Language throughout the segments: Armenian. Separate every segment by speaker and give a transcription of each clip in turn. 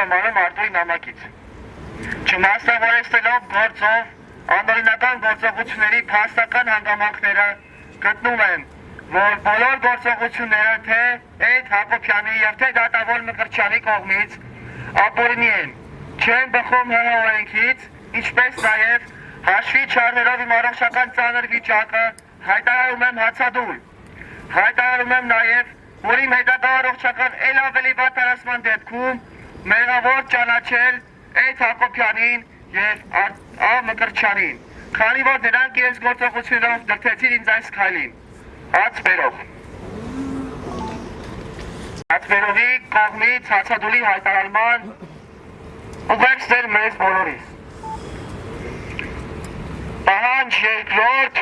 Speaker 1: համարում Արտուրի նամակից։ Չմասնավորեցնելով գործով անօրինական գործողությունների փաստական հանգամանքները գտնում են, որ բոլոր գործողությունները թե Էդ Հակոբյանի և թե դատավոր Մկրտչյանի կողմից ապօրինի են, չեն բխում ՀՀ օրենքից, ինչպես նաև հաշվի չառնելով իմ առողջական ծանր վիճակը հայտարարում եմ հացադուլ։ Հայտարարում եմ նաև, որ իմ հետագա առողջական էլ ավելի վատթարացման դեպքում մեղավոր ճանաչել Էդ Հակոբյանին և Ա. Մկրտչյանին, քանի որ նրանք իրենց գործողություններով դրդեցին ինձ այս քայլին։ Հացբերող։ Հացբերողի կողմից հացադուլի հայտարարման ուղեկցել մեզ բոլորիս։ Պահանջ երկրորդ,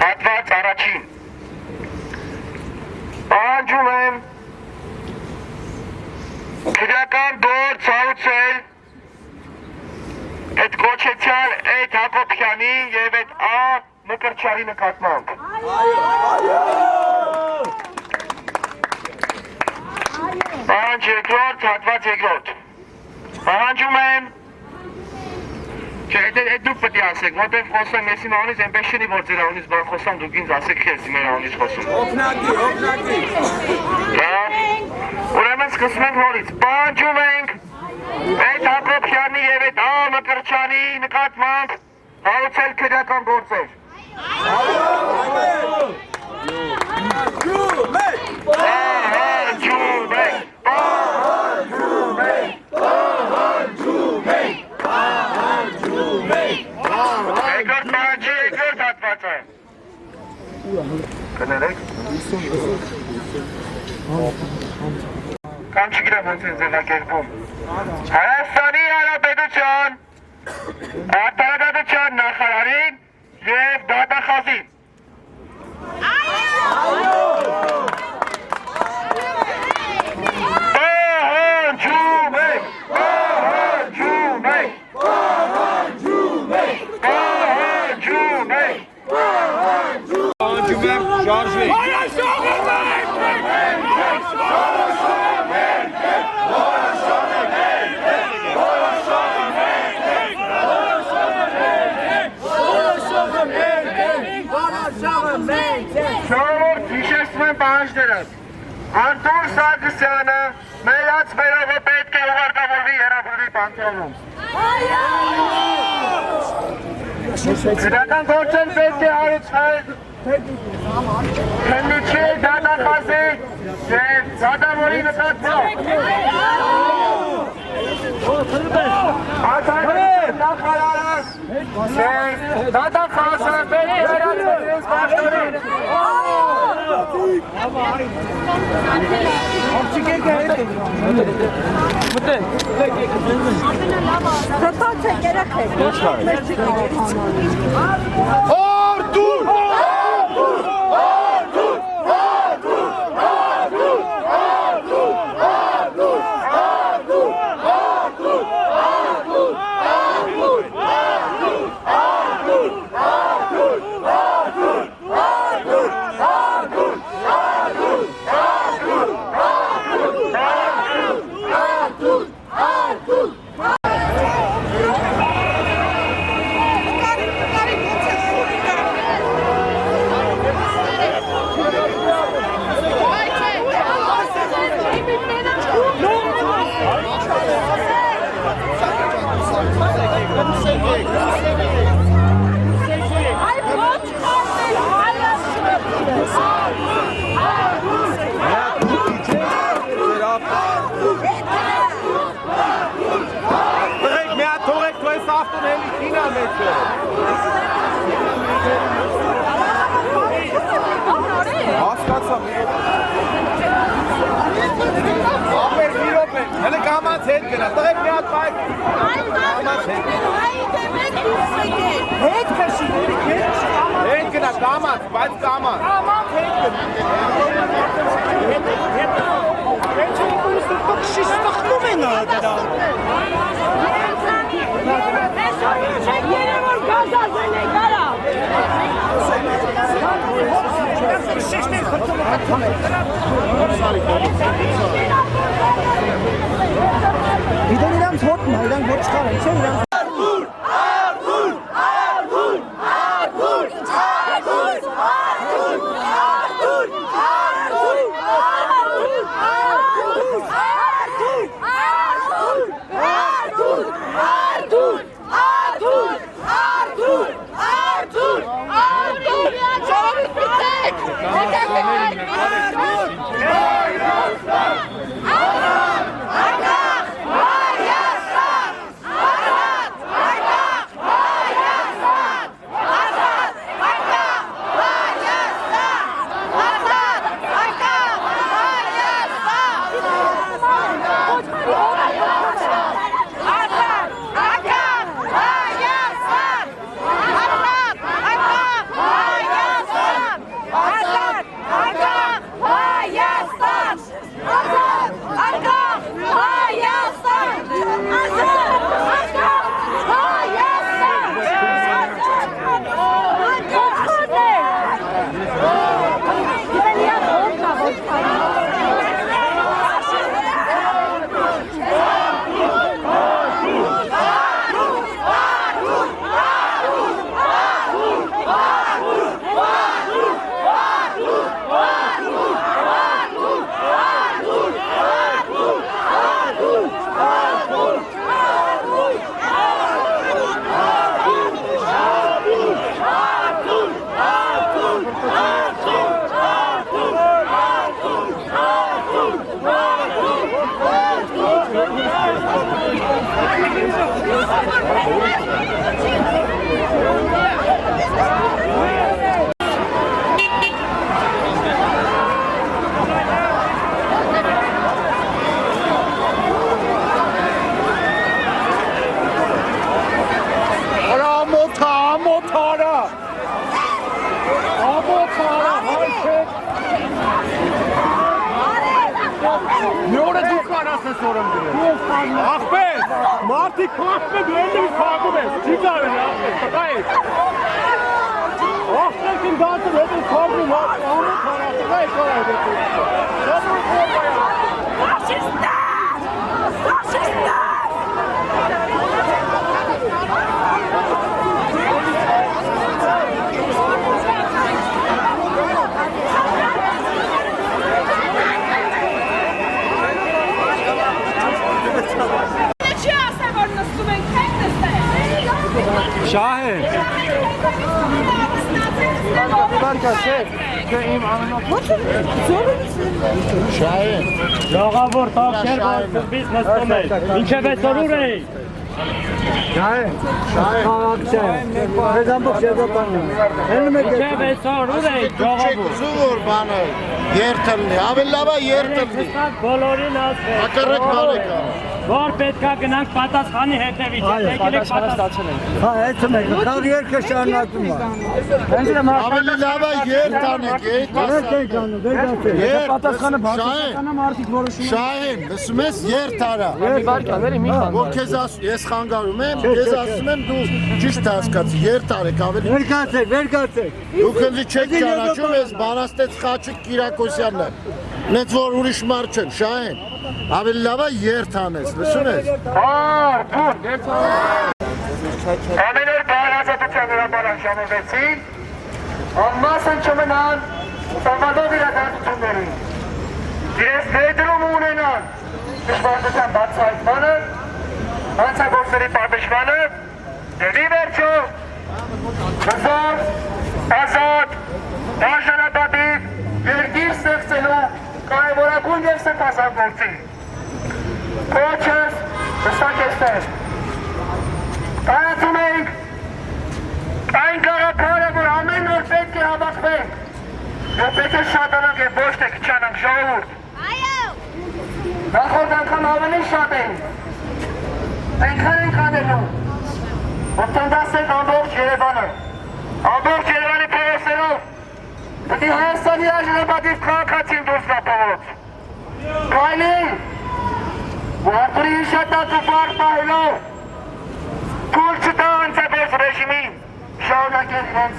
Speaker 1: հատված առաջին։ Պահանջում եմ քրեական գործ հարուցել այդ կոչեցյալ Էդ Հակոբյանի և այդ Ա. Մկրտչյանի նկատմամբ։ Պահանջ երկրորդ, հատված երկրորդ։ Պահանջում եմ, այդ դուք պետք է ասեք, որտեղ խոսեմ ես իմ անունից, այնպես չնի, որ ձեր անունից բան խոսամ, դուք ինձ ասեք քեզ մեր անունից խոսում։ Օգնակի։ Ուրեմն սկսում ենք նորից։ Պահանջում ենք Էդ Հակոբյանի և այդ Ա. Մկրտչյանի նկատմամբ հարուցել քրեական գործեր։ Կներեք։ Կամ չգիրեմ ոնց են ձևակերպում։ Հայաստանի Հանրապետության արտարադատության նախարարին և դատախազին։ Արտուր Սարգսյանը մեր հացբերողը պետք է ուղարկավորվի Եռաբլուրի պանթեոնում։ Քրեական գործեր պետք է հարուցվել քննիչի, դատախազի և դատավորի նկատմամբ։ Արտարադատության նախարարը դատախազը պետք է վերածվել իրենց պաշտոնին։
Speaker 2: Sorry. իրանց հոտն է, իրանք ոչ չկարեն, չէ՞ իրանք
Speaker 3: Նորը դուք արասես օրեմ դրել։ Ախպետ, մարդիկ խախպետ ու ենդվից խաղում ես, չի կարել ախպետ, տկա ես։ Ախպետին դատում հետին խաղում, անում խաղա, տկա ես խաղա հետին։ Ֆաշիստան! Ֆաշիստան! Շահեն Շահեն Ժողավոր տավշեր բիս նստում է Ինչև է ծորուր է Շահեն Խաղակ չէ Մեզ ամբող շեզոպանն Ինչև է ծորուր է ժողավոր
Speaker 4: Զուր բանը երթլնի Ավել լավա երթլնի
Speaker 3: Բոլորին ասվե
Speaker 4: Ակրեք բարեկա
Speaker 3: Որ պետքա գնանք պատասխանի հետևից, եկել եք պատասխանել։
Speaker 2: Հա, այդում եք, խաղ երկը շարունակում է։
Speaker 4: Ավելի լավ է երթանեք,
Speaker 2: Պատասխանը բացասական մարդիկ որոշում։
Speaker 4: Շահեն, լսում ես երթարա։ Որ քեզ ես խանգարում եմ, քեզ ասում եմ դու ճիշտ հասկացի, երթարեք ավելի։
Speaker 2: Վերկացեք։
Speaker 4: Դուք ինձ չեք ճանաչում, ես Բանաստեց Խաչիկ Կիրակոսյանն եմ։ Նենց որ ուրիշ մարդ չեմ, Շահեն։ Ավելի լավ է երթանես, լսում ես։
Speaker 1: Ամեն օր բարազատության հրապարակ ժամովեցին, անմասն չմնան ուսանվալով իրադարձություններին։ Իրենց ներդրում ունենան դժվարության բացահայտմանը, հանցագործների պատժմանը, եւ ի վերջո հզոր, ազատ, արժանապատիվ երկիր ստեղծելու կարևորագույն եւ սեփական գործի։ Կոչս հստակ էստեղ։ Տարածում ենք այն գաղափարը, որ ամեն օր պետք է հավաքվենք, որ պետք է շատանանք եւ ոչ թե քչանանք ժողովուրդ։ Այո։ Նախորդ անգամ ավելի շատ ենք։ Այնքան ենք անելու, որ տնտեսենք ամբողջ Երևանը, ամբողջ Երևանի փողոցներով, պետք է Հայաստանի արժանապատիվ քաղաքացին դուրս գա փողոց։ Կայլի, Արտուրի հիշատած ու բար պահելով, թույլ չտա հանցագործ ռեժիմին շարունակել իրենց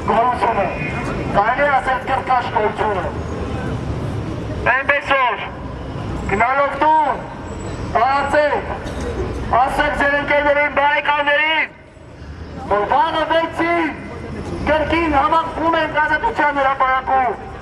Speaker 1: գոյությունը, կարելի ասել կրկաշ գոյությունը։ Այնպես որ, գնալով տուն, տարածեք, ասեք ձեր ընկերներին, բարեկամներին, որ վաղը վեցին, կրկին համակվում ենք ազատության հրապարակում։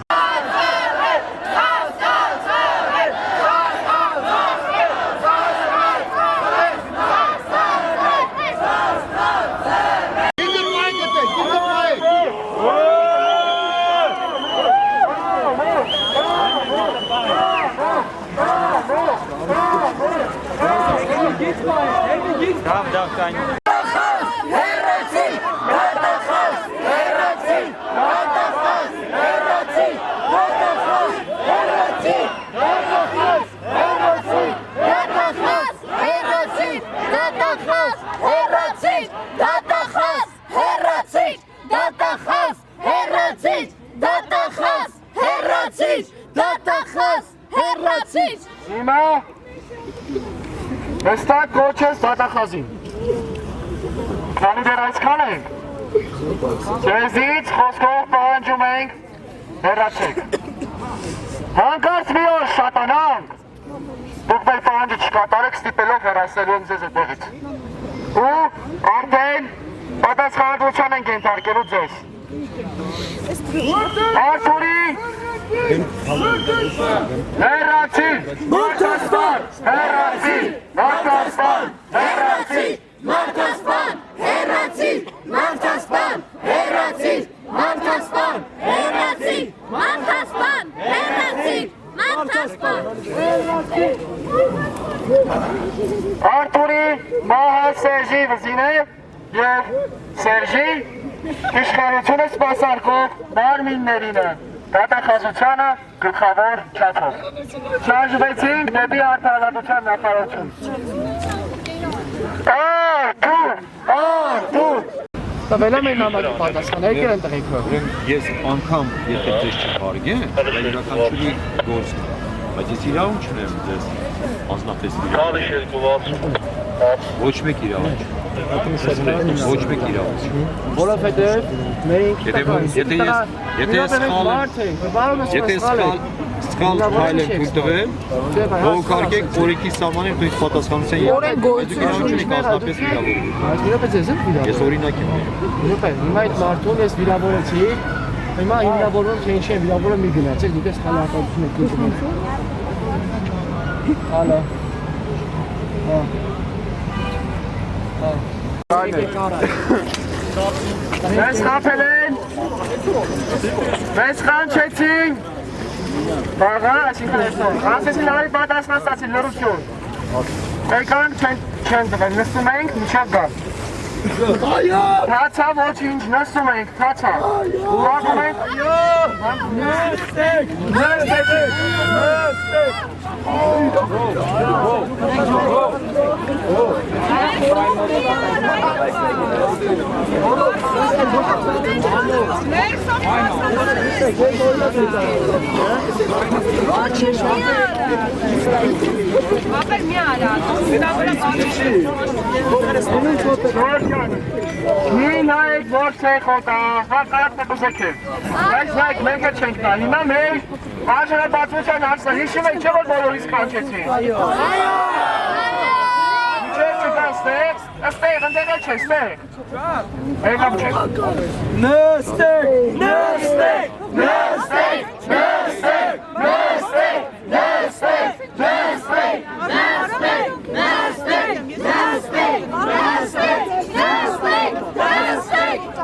Speaker 1: Հիմա վստակ կոչ ես դատախազին։ Քանի դեռ այսքան ենք, ձեզից խոսքով պահանջում ենք հեռացեք։ Հանկարծ մի օր շատանանք, դուք մեր պահանջը չկատարեք ստիպելով հեռացնելու եմ ձեզ այդտեղից։ Ու արդեն պատասխանատվության ենք ենթարկելու ձեզ։ Արթուրի հեռացի, մարդասպան, հեռացի, մարդասպան, հեռացի, մարդասպան, հեռացի, մարդասպան, հեռացի, մարդասպան, հեռացի, մարդասպան, հեռացի, մարդասպան, հեռացի։ Արթուրի մահը Սերժի վզին է և Սերժի իշխանությունը սպասարկող մարմիններին է։ Դատախազությանը գլխավոր չափով։ Շարժվեցինք դեպի արդարադատության նախարարություն։ Արթուր։ Տվել եմ այն համակի պատասխան, եկել են տղեքով։
Speaker 5: Ես անգամ եթե ձեզ չհարգեմ, յուրաքանչյուրի գործ է, բայց ես իրավունք չունեմ ձեզ անձնատեսել։ Ոչ մեկ իրավունք։ Ոչ մեկ իրավունք։
Speaker 1: Որովհետև մենք
Speaker 5: եթե սխալ քայլ եք թույլ տվել, հողոքարկեք օրենքի սահմանին դուք պատասխանության եք։ Դուք իրավունք չունեք անձնապես վիրավորել։ Ես օրինակ եմ բերում։
Speaker 1: Հիմա այդ մարդուն ես վիրավորեցի, հիմա հիմնավորում թե ինչ է վիրավորը մի գնացեք, դուք ես խալակացություն եք գտնում։ Հալո։ Մեզ խապել են, մեզ խանչեցին, բաղա, այսինքն էստոր, ասեցին արի պատասխան ստացին լրություն, եկանք չեն տվել, նստում ենք, միջև գալ, թացա ոչինչ, նստում ենք, թացա, ուղակում ենք, նստեք, Մի նայեք որ չէ խոտա, հակարդ նպսեք է, նայք մենք է չենք նա, հիմա մեր արժանապատվության հարցը, հիշում եք չէ որ բոլորից կանչեցին։ Չէ չկա ստեղ, ընդեղ չէ ստեղ։ Եկամ չէ։ Նստեք, նստեք, նստեք, նստեք, նստեք, նստեք, նստեք, նստեք, նստեք, նստեք,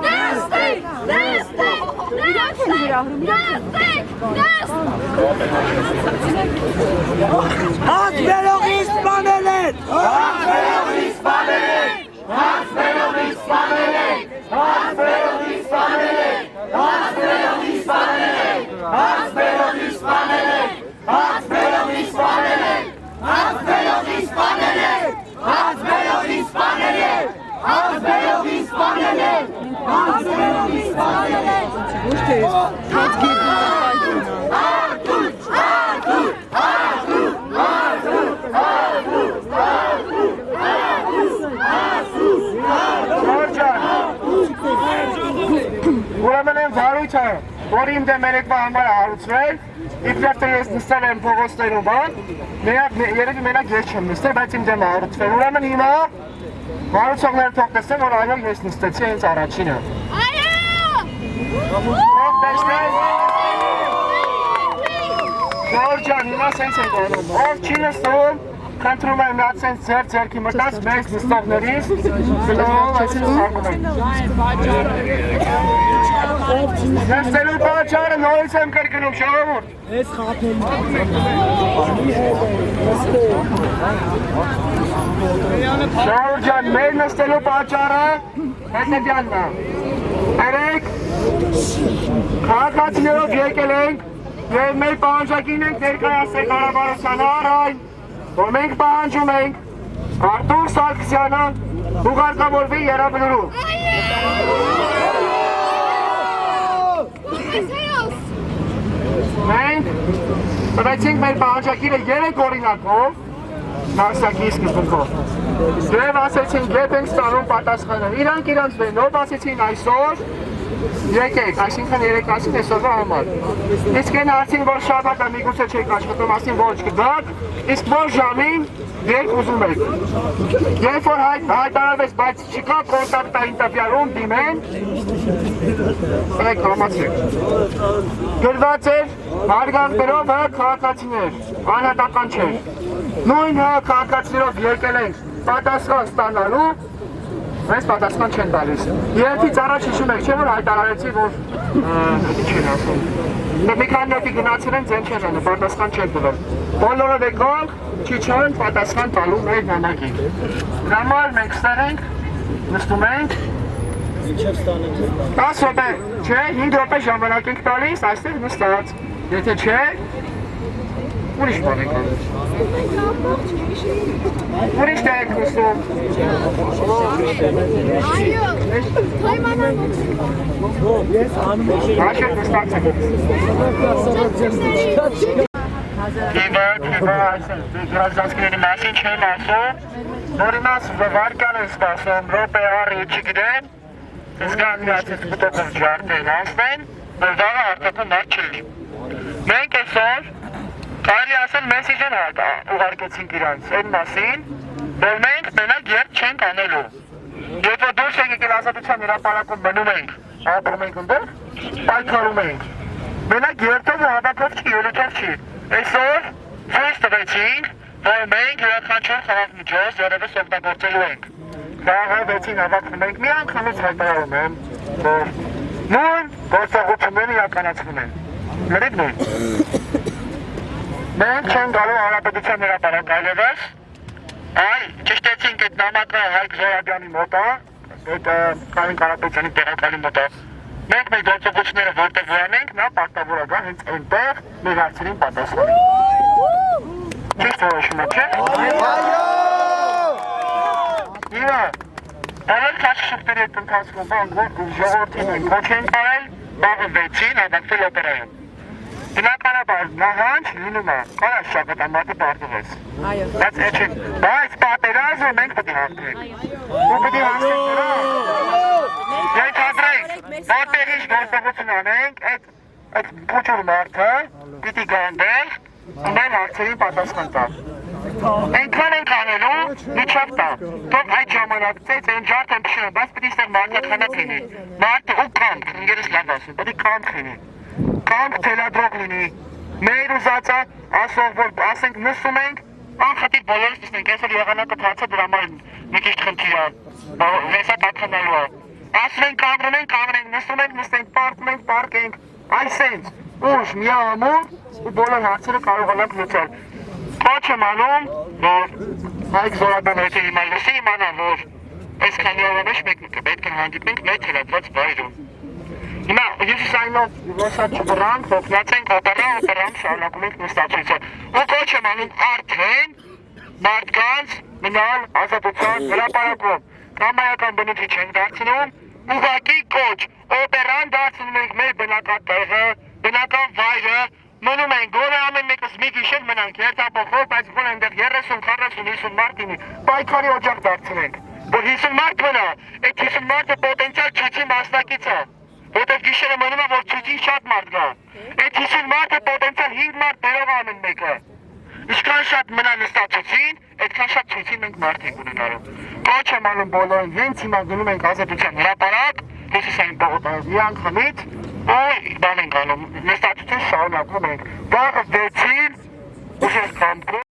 Speaker 2: Հացվերողից բանել են!
Speaker 1: Հացվերողից բանել են! Հացվերողից բանել են! Հացվերողից բանել են! Հացվերողից բանել են! Հացվերողից բանել են! Հացվերողից բանել են! Հացվերողից բանել են! Հացվերողից բանել են! Հացվերողից բանել են! Հացվերողից բանել են! Ոչ թե հացքի Արթուր! Արթուր! Արթուր! Արթուր! Ուրեմն եմ վարույթը, որ իմ դեմ երեկվա համար հարուցվել, իբրև թե ես նստել եմ փողոցներում, բան, երևի մենակ ես չեմ նստել, բայց իմ դեմ հարուցվել։ Ուրեմն հիմա հարուցողները թող տեսնեն, որ այո ես նստեցի հենց առաջինը։ Ժողովուրդ ջան, հիմա սենց ենք անում։ Ով չի նստում, խնդրում եմ նա սենց ձեռքի մտած մեծ նստողներից գլով այսինքն սարքում ենք։ Նստելու պատճառը նորից եմ կրկնում, ժողովուրդ։ Ժողովուրդ ջան, մեր նստելու պատճառը հետևյալն է։ Երեք քաղաքացիներով եկել ենք և մեր պահանջակին ենք ներկայացնել կառավարությանը այն, որ մենք պահանջում ենք Արտուր Սարգսյանը ուղարկավորվի Եռաբլուրում։ Մենք տվեցինք մեր պահանջակիրը 3 օրինակով, նարսակի սկզբունքով, և ասեցինք երբ ենք ստանում պատասխանը, իրանք իրանց վենով ասեցին այսօր եկեք, այսինքն երեկասին այսօրվա համար։ Իսկ են հարցին, որ շաբաթը միգուցե չեք աշխատում, ասին ոչ կդակ, իսկ որ ժամին երբ ուզում եք։ Երբ որ հայտարարվեց, բայց չկա կոնտակտային տվյալում դիմեն, եք համացեք։ Գրված էր հարգանքներով հ քաղաքացիներ, անհատական չէր։ Նույն հ քաղաքացիներով եկել ենք պատասխան ստանալու, մեզ պատասխան չեն տալիս։ Երբից առաջ հիշում եք, չէ՞ որ հայտարարեցի, որ ինչ են ասում։ Մի քանի նոտի գնացել են, ձեն չեն անում, պատասխան չեն տվել։ Բոլորը եկան, չի չեն պատասխան տալու մեր նամակին։ Համար մենք ստեղ ենք, նստում ենք։ 10 րոպե, չէ, 5 րոպե ժամանակ ենք տալիս, այստեղ նստած։ Եթե չէ, ուրիշ բան ենք անում։ Ուրիշ տեղ եք նստում։ Այժմ նստած եք։ Իվա, գրազանցքների մասին չեմ ասում, որ իմաս վարկան են սպասում, ռոպե առի չգիտեն, զգան միացից կտոքով ջարդեն ասնեն, որ դաղը արտապը մարդ չլի։ Մենք այսօր կարելի ասել մեսիջ են ուղարկեցինք իրանց այն մասին, որ մենք մենակ երբ չենք անելու։ Երբ որ դուրս ենք եկել ազատության հրապարակում մնում ենք, ապրում ենք ընդեղ, պայքարում ենք։ Մենակ երբով ու հավաքով չի, ելույթով չի։ Այսօր ցույց տվեցինք, որ մենք յուրաքանչյուր խաղաղ միջոց երևս օգտագործելու ենք։ Խաղաղեցին հավաքվում ենք, մի անգամից հայտարարում եմ, որ նույն գործողությունները իրականացվում են։ Լրիվ նույն։ Մենք չենք գալու Հանրապետության հրապարակ այլևս, այ ճշտեցինք այդ նամակը Հայկ Զոհրաբյանի մոտ, այդ Կարեն Կարապետյանի տեղակալի մոտ։ Մենք մեր գործողությունները որտեղ վրանենք, նա պարտավոր է գա հենց այնտեղ մեր հարցերին պատասխանել։ Ճիշտ որոշում է, չէ՞։ Այո։ Իվա, բոլոր քաշշուկների հետ ընթացքում ժողովրդին ենք ոչ են կարել, բաղը վեցին, հավաքվել օպերայում։ Բնականաբար նահանջ լինում է, կարա շակատամարտը պարտվեց։ Բայց պատերազմը մենք պետք է հաղթենք։ Ու պետք է հաղթենք նրա։ Մենք հադրենք, որտեղ ինչ գործողություն անենք, այդ փոչոր մարդը պիտի գանդեղ ու մեր հարցերին պատասխան տա։ Այնքան ենք անելու, միջավ տա։ Թող այդ ժամանակցեց այն ջարդ եմ փշում, բայց պետք է ստեղ մարդախանակ լինի։ Մարդը ու կանք, ինգերս լավ ասում, պետք է կանք լինի։ Կանք թելադրող լինի, մեր ուզածա ասող, որ ասենք նստում ենք, անխտիր բոլորս նստենք, այսօր եղանակը թացը դրա մար մի քիչ խնդիր է, վեսա տատխանալու է։ Ասում ենք, կանգնենք, նստում ենք, նստենք, պարկենք, այսենց, ուժ, միահամուր ու բոլոր հարցերը կարողանանք լուծել։ Քոչ եմ անում, որ Հայկ Զոհրաբյանը եթե հիմա լսի իմանա, որ այսքանի օրը մեջ մենք պետք է հանդիպենք մեր թելադրված վայրում։ Հիմա հյուսիսայինով ոսատ չբրանք, հոգնած ենք օպերան շարունակում ենք նստացույցը։ Ու կոչ եմ անում արդեն մարդկանց մնալ ազատության հրապարակում։ Կամայական բնույթի չենք դարձնում, ուղղակի կոչ, օպերան դարձնում ենք մեր բնական տեղը, բնական վայրը, մնում ենք, գոնե ամեն մեկս մի գիշեր մնանք, երթափոխով, բայց որ այնտեղ 30, 40, 50 մարդ լինի, պայքարի օջախ դարձնենք, որ 50 մարդ մնա, այդ 50 մարդը պոտենցիալ չիչի մասնակից է։ Որտեղ գիշերը մնում է, որ ցույցին շատ մարդ գա։ Այդ 50 մարդը պոտենցիալ 5 մարդ բերող ամեն մեկը։ Ինչքան շատ մնա նստածուցին, այդքան շատ ցույցի մենք մարդ ենք ունենալու։ Կոչ եմ անում բոլորին, հենց հիմա գնում ենք Ազատության հրապարակ, Հյուսիսային պողոտայով մի անգամից, ու բան ենք անում, նստածություն շարունակում ենք։ Վաղը 6-ին ուժեղ կամքով